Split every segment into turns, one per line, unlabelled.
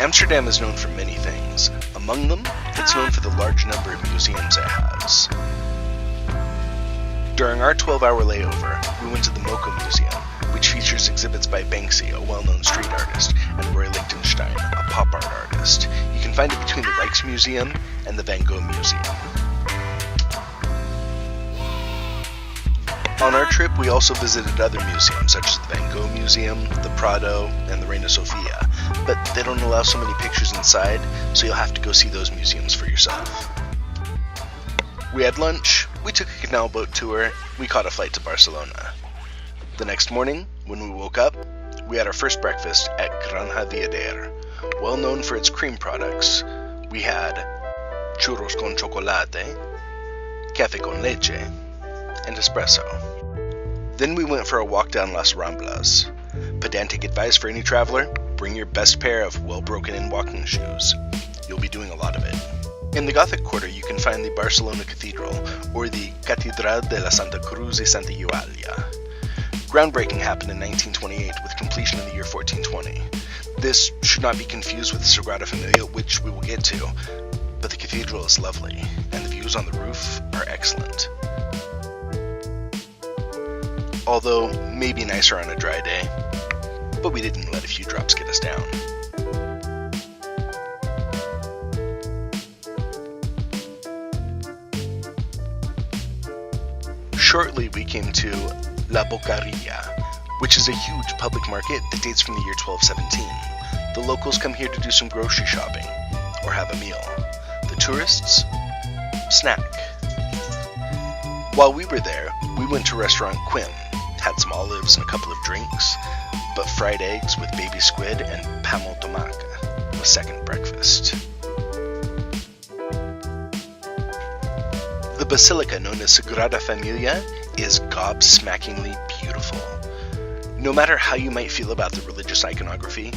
Amsterdam is known for many things. Among them, it's known for the large number of museums it has. During our 12-hour layover, we went to the Mocha Museum, which features exhibits by Banksy, a well-known street artist, and Roy Lichtenstein, a pop art artist. You can find it between the Rijksmuseum and the Van Gogh Museum. On our trip, we also visited other museums, such as the Van Gogh Museum, the Prado, and the Reina Sofia, but they don't allow so many pictures inside, so you'll have to go see those museums for yourself. We had lunch, we took a canal boat tour, we caught a flight to Barcelona. The next morning, when we woke up, we had our first breakfast at GRANJA VIADER. Well known for its cream products, we had churros con chocolate, café con leche, and espresso. Then we went for a walk down Las Ramblas. Pedantic advice for any traveler, bring your best pair of well-broken-in walking shoes. You'll be doing a lot of it. In the Gothic Quarter, you can find the Barcelona Cathedral, or the Catedral de la Santa Cruz y Santa Eulalia. Groundbreaking happened in 1928 with completion in the year 1420. This should not be confused with the Sagrada Familia, which we will get to, but the cathedral is lovely, and the views on the roof are excellent. Although, maybe nicer on a dry day, but we didn't let a few drops get us down. Shortly, we came to La BOQUERIA, which is a huge public market that dates from the year 1217. The locals come here to do some grocery shopping, or have a meal. The tourists, snack. While we were there, we went to restaurant Quim, had some olives and a couple of drinks, but fried eggs with baby squid and pamel tomaca was second breakfast. The basilica known as Sagrada Familia is gobsmackingly beautiful. No matter how you might feel about the religious iconography,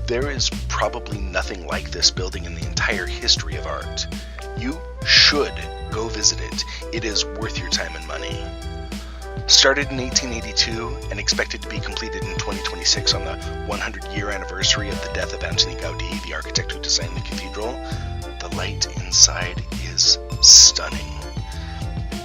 there is probably nothing like this building in the entire history of art. You should go visit it. It is worth your time and money. Started in 1882 and expected to be completed in 2026 on the 100-year anniversary of the death of Antoni Gaudí, the architect who designed the cathedral, the light inside is stunning.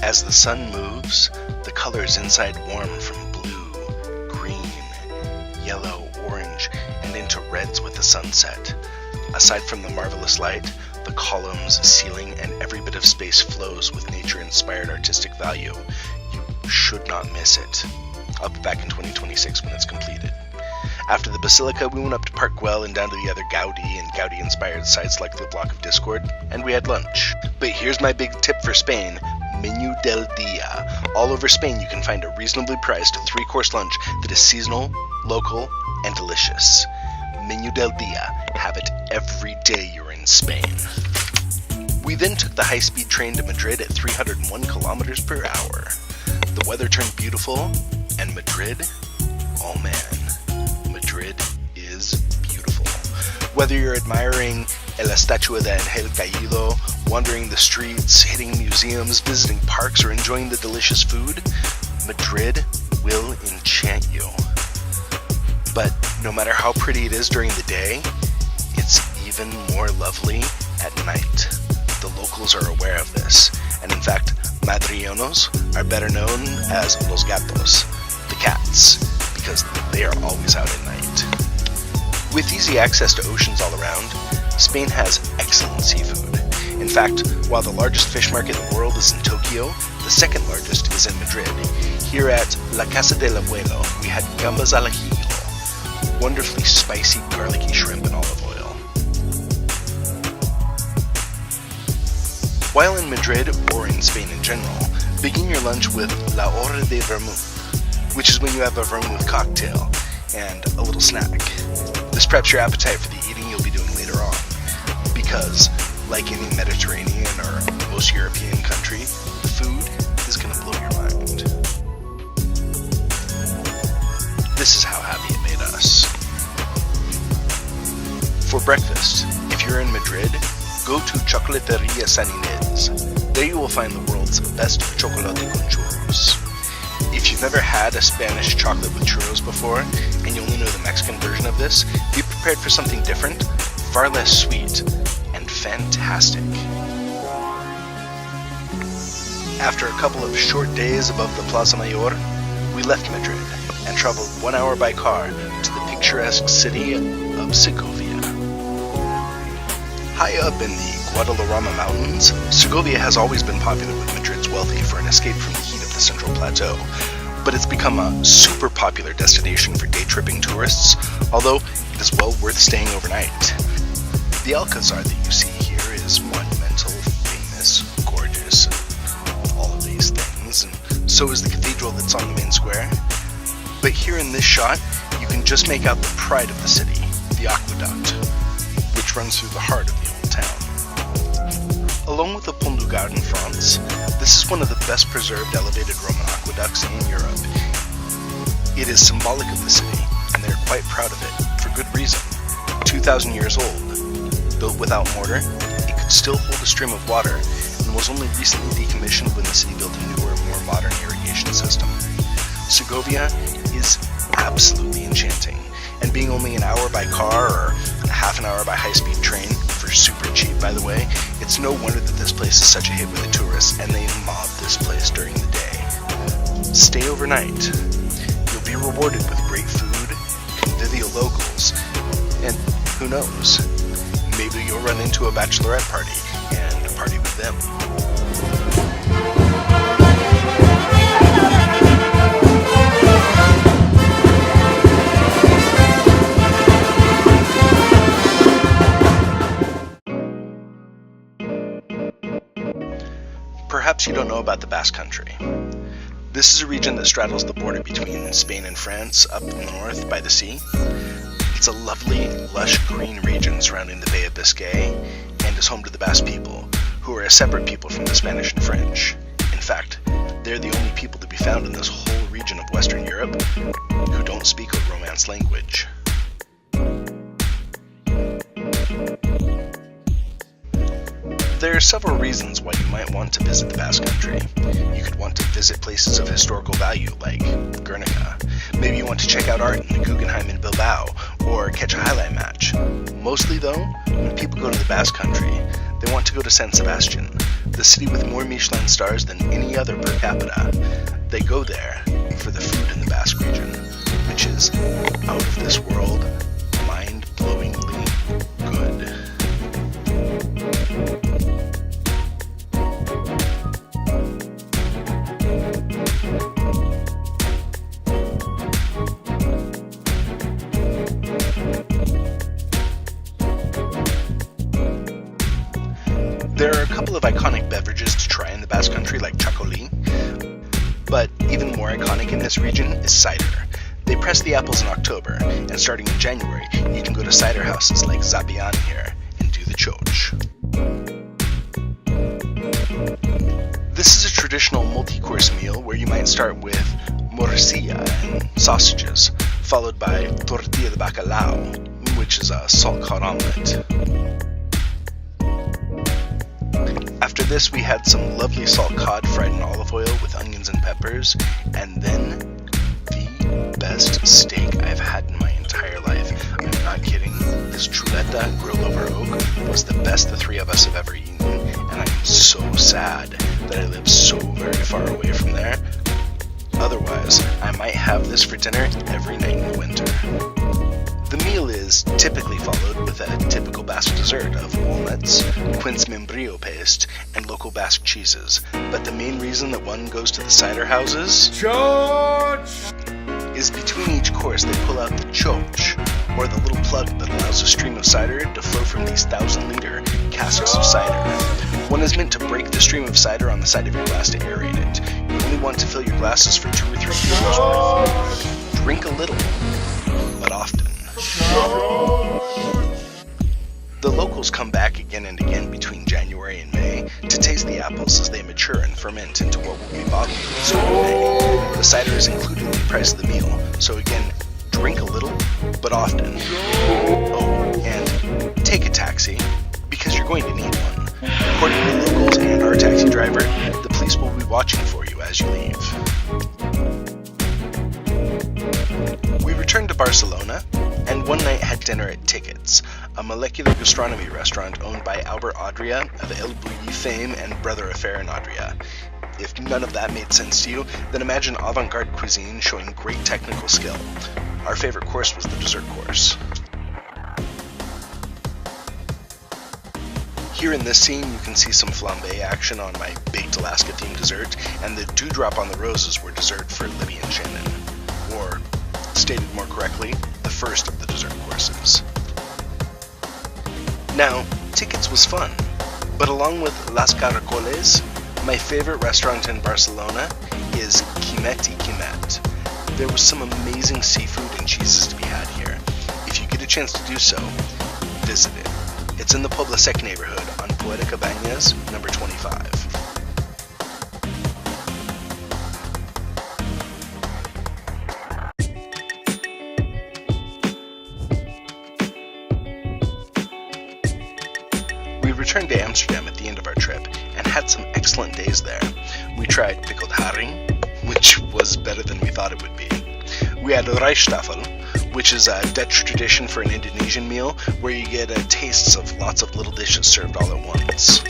As the sun moves, the colors inside warm from blue, green, yellow, orange, and into reds with the sunset. Aside from the marvelous light, the columns, ceiling, and every bit of space flows with nature-inspired artistic value. You should not miss it. I'll be back in 2026 when it's completed. After the Basilica, we went up to Park Güell and down to the other Gaudi and Gaudi-inspired sites like the Block of Discord, and we had lunch. But here's my big tip for Spain. Menu del Dia. All over Spain you can find a reasonably priced 3-course lunch that is seasonal, local, and delicious. Menu del Dia. Have it every day you're in Spain. We then took the high-speed train to Madrid at 301 kilometers per hour. The weather turned beautiful, and Madrid, oh man, Madrid is beautiful. Whether you're admiring La Estatua de Ángel Caído, wandering the streets, hitting museums, visiting parks, or enjoying the delicious food, Madrid will enchant you. But no matter how pretty it is during the day, it's even more lovely at night. The locals are aware of this, and in fact, Madrileños are better known as los gatos, the cats, because they are always out at night. With easy access to oceans all around, Spain has excellent seafood. In fact, while the largest fish market in the world is in Tokyo, the second largest is in Madrid. Here at La Casa del Abuelo, we had gambas al ajillo, wonderfully spicy, garlicky shrimp and olive oil. While in Madrid, or in Spain in general, begin your lunch with La Hora de Vermouth, which is when you have a vermouth cocktail and a little snack. This preps your appetite for the eating you'll be doing later on, because like any Mediterranean or most European country, the food is going to blow your mind. This is how happy it made us. For breakfast, if you're in Madrid, go to Chocolateria San Inés. There you will find the world's best chocolate con churros. If you've never had a Spanish chocolate with churros before, and you only know the Mexican version of this, be prepared for something different. far less sweet, and fantastic. After a couple of short days above the Plaza Mayor, we left Madrid and traveled 1 hour by car to the picturesque city of Segovia. High up in the Guadalajara Mountains, Segovia has always been popular with Madrid's wealthy for an escape from the heat of the Central Plateau, but it's become a super popular destination for day tripping tourists, although it is well worth staying overnight. The Alcazar that you see here is monumental, famous, gorgeous, and all of these things, and so is the cathedral that's on the main square. But here in this shot, you can just make out the pride of the city, the aqueduct, which runs through the heart of the old town. Along with the Pont du Gard in France, this is one of the best preserved elevated Roman aqueducts in Europe. It is symbolic of the city, and they're quite proud of it, for good reason. 2,000 years old, built without mortar, it could still hold a stream of water, and was only recently decommissioned when the city built a newer, more modern irrigation system. Segovia is absolutely enchanting, and being only an hour by car or half an hour by high-speed train, for super cheap by the way, it's no wonder that this place is such a hit with the tourists and they mob this place during the day. Stay overnight. You'll be rewarded with great food, convivial locals, and who knows, maybe you'll run into a bachelorette party and party with them. Perhaps you don't know about the Basque Country. This is a region that straddles the border between Spain and France up in the north by the sea. It's a lovely, lush green region surrounding the Bay of Biscay and is home to the Basque people, who are a separate people from the Spanish and French. In fact, they're the only people to be found in this whole region of Western Europe who don't speak a Romance language. There are several reasons why you might want to visit the Basque Country. You could want to visit places of historical value like Guernica. Maybe you want to check out art in the Keukenhof in Bilbao, or catch a highlight match. Mostly though, when people go to the Basque Country, they want to go to San Sebastián, the city with more Michelin stars than any other per capita. They go there for the food in the Basque region, which is out of this world, mind-blowingly good. There are a couple of iconic beverages to try in the Basque Country like chocolate, but even more iconic in this region is cider. They press the apples in October, and starting in January, you can go to cider houses like Sebastián here and do the choch. This is a traditional multi-course meal where you might start with morcilla and sausages, followed by tortilla de BACALAO, which is a salt-cod omelette. After this, we had some lovely salt cod fried in olive oil with onions and peppers, and then the best steak I've had in my entire life. I'm not kidding. This chuleta grilled over oak was the best the three of us have ever eaten, and I'm so sad that I live so very far away from there. Otherwise, I might have this for dinner every night in the winter. The meal is typically followed with a typical Basque dessert of walnuts, quince membrillo paste, and local Basque cheeses. But the main reason that one goes to the cider houses is between each course they pull out the choch, or the little plug that allows a stream of cider to flow from these 1,000-liter casks of cider. One is meant to break the stream of cider on the side of your glass to aerate it. You only want to fill your glasses for 2 or 3 euros worth. Drink a little, but often. The locals come back again and again between January and May to taste the apples as they mature and ferment into what will be bottled in the start of May. The cider is included in the price of the meal, so again, drink a little, but often. Oh, and take a taxi, because you're going to need one. According to the locals and our taxi driver, the police will be watching for you as you leave. We returned to Barcelona, and one night had dinner at Tickets, a molecular gastronomy restaurant owned by Albert Adria of El Bulli fame and brother affair in Adria. If none of that made sense to you, then imagine avant-garde cuisine showing great technical skill. Our favorite course was the dessert course. Here in this scene, you can see some flambe action on my baked Alaska-themed dessert, and the dewdrop on the roses were dessert for Libby and Shannon. Or, stated more correctly, the first of the dessert courses. Now, tickets was fun, but along with Las Caracoles, my favorite restaurant in Barcelona is Quimet y Quimet. There was some amazing seafood and cheeses to be had here. If you get a chance to do so, visit it. It's in the Puebla Sec neighborhood on Poeta Cabañas, number 25. We returned to Amsterdam at the end of our trip and had some excellent days there. We tried pickled haring, which was better than we thought it would be. We had rijstafel, which is a Dutch tradition for an Indonesian meal where you get tastes of lots of little dishes served all at once.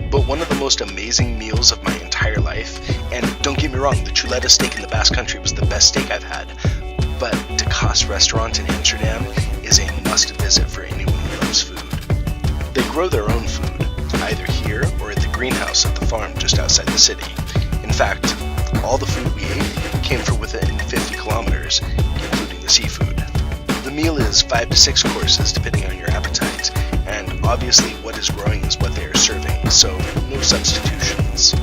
But one of the most amazing meals of my entire life, and don't get me wrong, the chuleta steak in the Basque Country was the best steak I've had, but De Kaas restaurant in Amsterdam is a must visit for anyone who loves food. They grow their own food, either here or at the greenhouse at the farm just outside the city. In fact, all the food we ate came from within 50 kilometers, including the seafood. The meal is 5 to 6 courses depending on your appetite, and obviously what is growing is what they are serving, so no substitutions.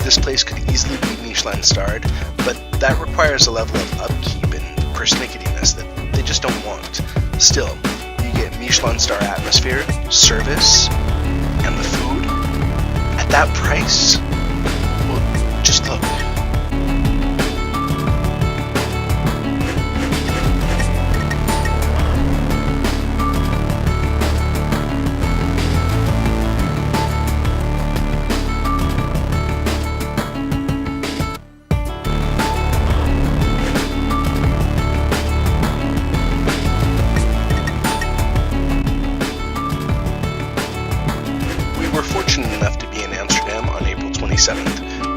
This place could easily be Michelin starred, but that requires a level of upkeep and pernickettiness that they just don't want. Still, you get Michelin star atmosphere, service, and the food at that price? Well, just look.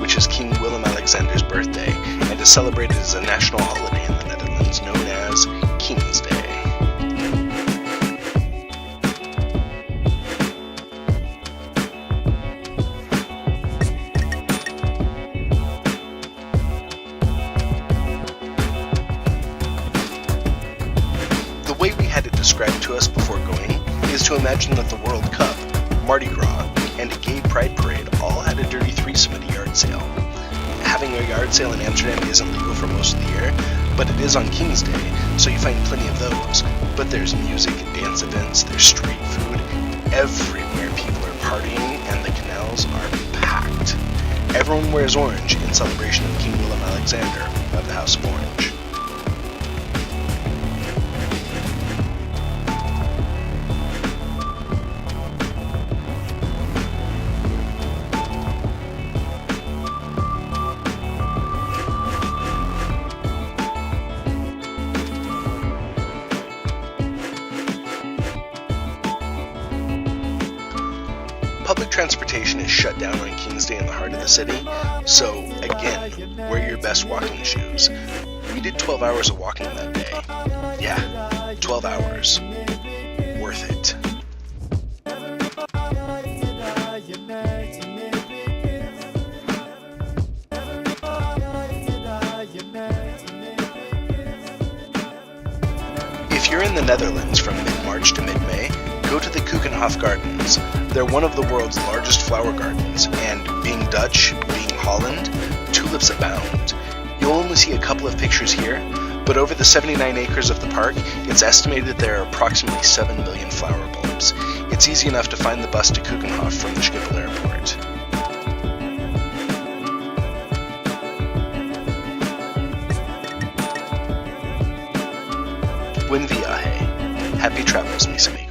Which is King Willem-Alexander's birthday, and is celebrated as a national holiday in the Netherlands known as King's Day. The way we had it described to us before going is to imagine that the World Cup, Mardi Gras, and a gay pride parade all had a dirty threesome at a yard sale. Having a yard sale in Amsterdam isn't legal for most of the year, but it is on King's Day, so you find plenty of those. But there's music and dance events, there's street food, everywhere people are partying, and the canals are packed. Everyone wears orange in celebration of King Willem-Alexander of the House of Orange. Public transportation is shut down on King's Day in the heart of the city, so again, wear your best walking shoes. We did 12 hours of walking that day. Yeah, 12 hours. Worth it. If you're in the Netherlands from mid-March to mid-May, go to the Keukenhof Gardens. They're one of the world's largest flower gardens, and being Dutch, being Holland, tulips abound. You'll only see a couple of pictures here, but over the 79 acres of the park, it's estimated there are approximately 7 million flower bulbs. It's easy enough to find the bus to Keukenhof from the Schiphol airport. Buen viaje. Happy travels, mis amigos.